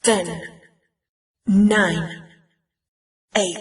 10, 9, 8,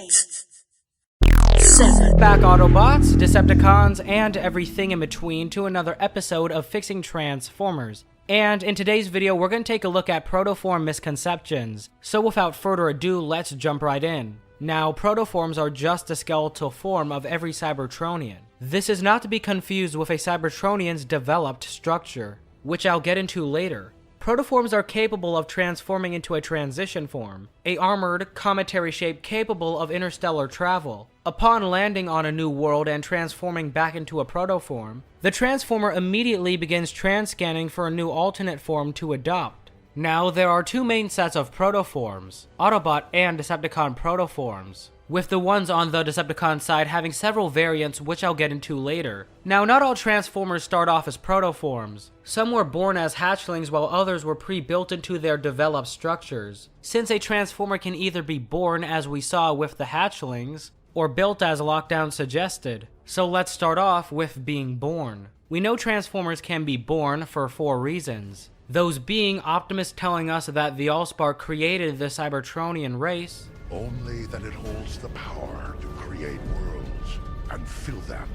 7. Back Autobots, Decepticons, and everything in between to another episode of Fixing Transformers. And in today's video, we're going to take a look at protoform misconceptions. So without further ado, let's jump right in. Now, protoforms are just a skeletal form of every Cybertronian. This is not to be confused with a Cybertronian's developed structure, which I'll get into later. Protoforms are capable of transforming into a transition form, a armored, cometary shape capable of interstellar travel. Upon landing on a new world and transforming back into a protoform, the transformer immediately begins trans-scanning for a new alternate form to adopt. Now, there are two main sets of protoforms, Autobot and Decepticon protoforms, with the ones on the Decepticon side having several variants which I'll get into later. Now, not all Transformers start off as protoforms. Some were born as hatchlings while others were pre-built into their developed structures, since a Transformer can either be born as we saw with the hatchlings, or built as Lockdown suggested. So let's start off with being born. We know Transformers can be born for 4 reasons. Those being Optimus telling us that the Allspark created the Cybertronian race, only that it holds the power to create worlds and fill them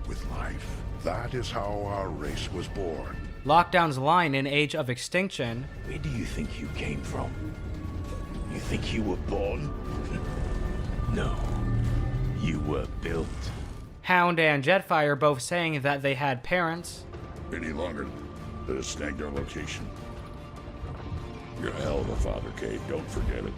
with life. That is how our race was born. Lockdown's line in Age of Extinction, where do you think you came from? You think you were born? No, you were built. Hound and Jetfire both saying that they had parents. Any longer, let us snag their location. You're a hell of a father, Cade, don't forget it.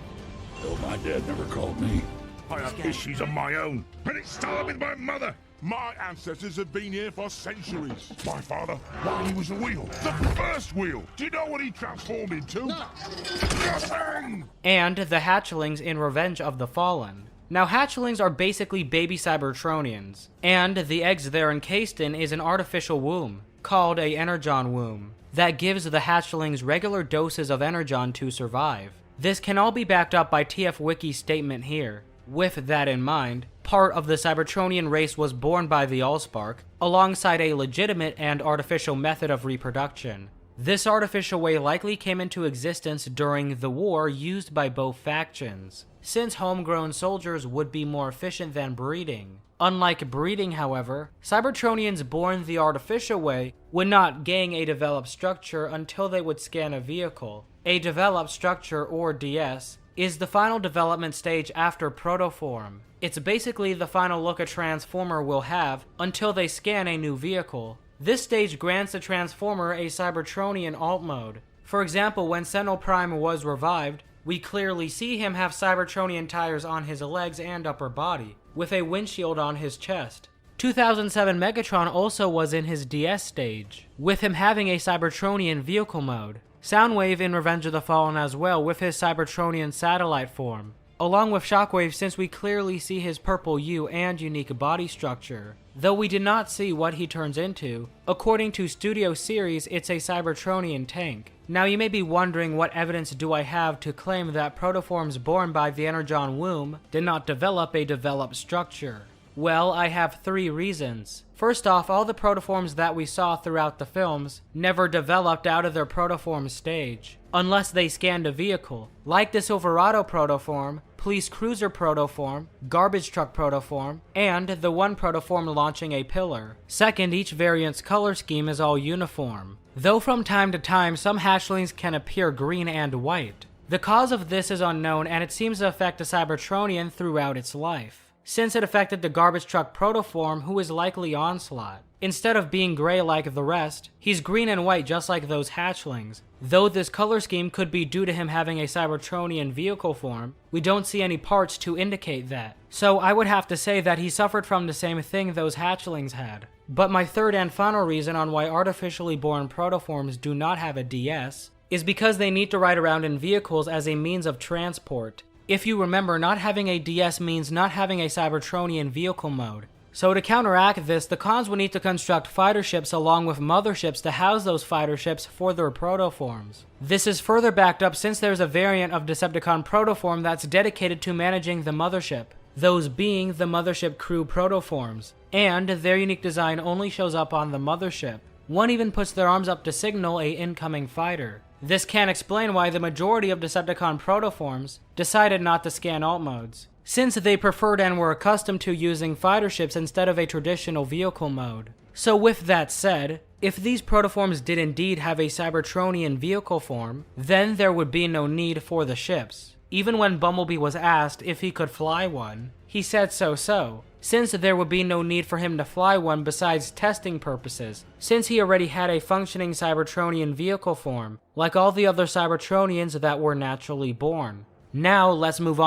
Though my dad never called me. I have issues of my own, and it started with my mother. My ancestors have been here for centuries. My father, while he was a wheel, the first wheel. Do you know what he transformed into? Nothing! And the hatchlings in Revenge of the Fallen. Now, hatchlings are basically baby Cybertronians, and the eggs they're encased in is an artificial womb, called a energon womb, that gives the hatchlings regular doses of energon to survive. This can all be backed up by TF Wiki's statement here. With that in mind, part of the Cybertronian race was born by the Allspark, alongside a legitimate and artificial method of reproduction. This artificial way likely came into existence during the war used by both factions, since homegrown soldiers would be more efficient than breeding. Unlike breeding, however, Cybertronians born the artificial way would not gain a developed structure until they would scan a vehicle. A developed structure, or DS, is the final development stage after protoform. It's basically the final look a Transformer will have until they scan a new vehicle. This stage grants the Transformer a Cybertronian alt mode. For example, when Sentinel Prime was revived, we clearly see him have Cybertronian tires on his legs and upper body, with a windshield on his chest. 2007 Megatron also was in his DS stage, with him having a Cybertronian vehicle mode. Soundwave in Revenge of the Fallen as well, with his Cybertronian satellite form, along with Shockwave since we clearly see his purple hue and unique body structure. Though we did not see what he turns into, according to Studio Series, it's a Cybertronian tank. Now you may be wondering, what evidence do I have to claim that protoforms born by the Energon womb did not develop a developed structure? Well, I have 3 reasons. First off, all the protoforms that we saw throughout the films never developed out of their protoform stage, unless they scanned a vehicle, like the Silverado protoform, police cruiser protoform, garbage truck protoform, and the one protoform launching a pillar. Second, each variant's color scheme is all uniform, though from time to time some hatchlings can appear green and white. The cause of this is unknown, and it seems to affect a Cybertronian throughout its life, since it affected the garbage truck protoform, who is likely Onslaught. Instead of being gray like the rest, he's green and white just like those hatchlings. Though this color scheme could be due to him having a Cybertronian vehicle form, we don't see any parts to indicate that. So I would have to say that he suffered from the same thing those hatchlings had. But my third and final reason on why artificially born protoforms do not have a DS is because they need to ride around in vehicles as a means of transport. If you remember, not having a DS means not having a Cybertronian vehicle mode. So to counteract this, the cons would need to construct fighter ships along with motherships to house those fighter ships for their protoforms. This is further backed up since there's a variant of Decepticon protoform that's dedicated to managing the mothership, those being the Mothership Crew protoforms, and their unique design only shows up on the mothership. One even puts their arms up to signal a incoming fighter. This can explain why the majority of Decepticon protoforms decided not to scan alt modes, since they preferred and were accustomed to using fighter ships instead of a traditional vehicle mode. So with that said, if these protoforms did indeed have a Cybertronian vehicle form, then there would be no need for the ships. Even when Bumblebee was asked if he could fly one, he said so, since there would be no need for him to fly one besides testing purposes, since he already had a functioning Cybertronian vehicle form, like all the other Cybertronians that were naturally born. Now let's move on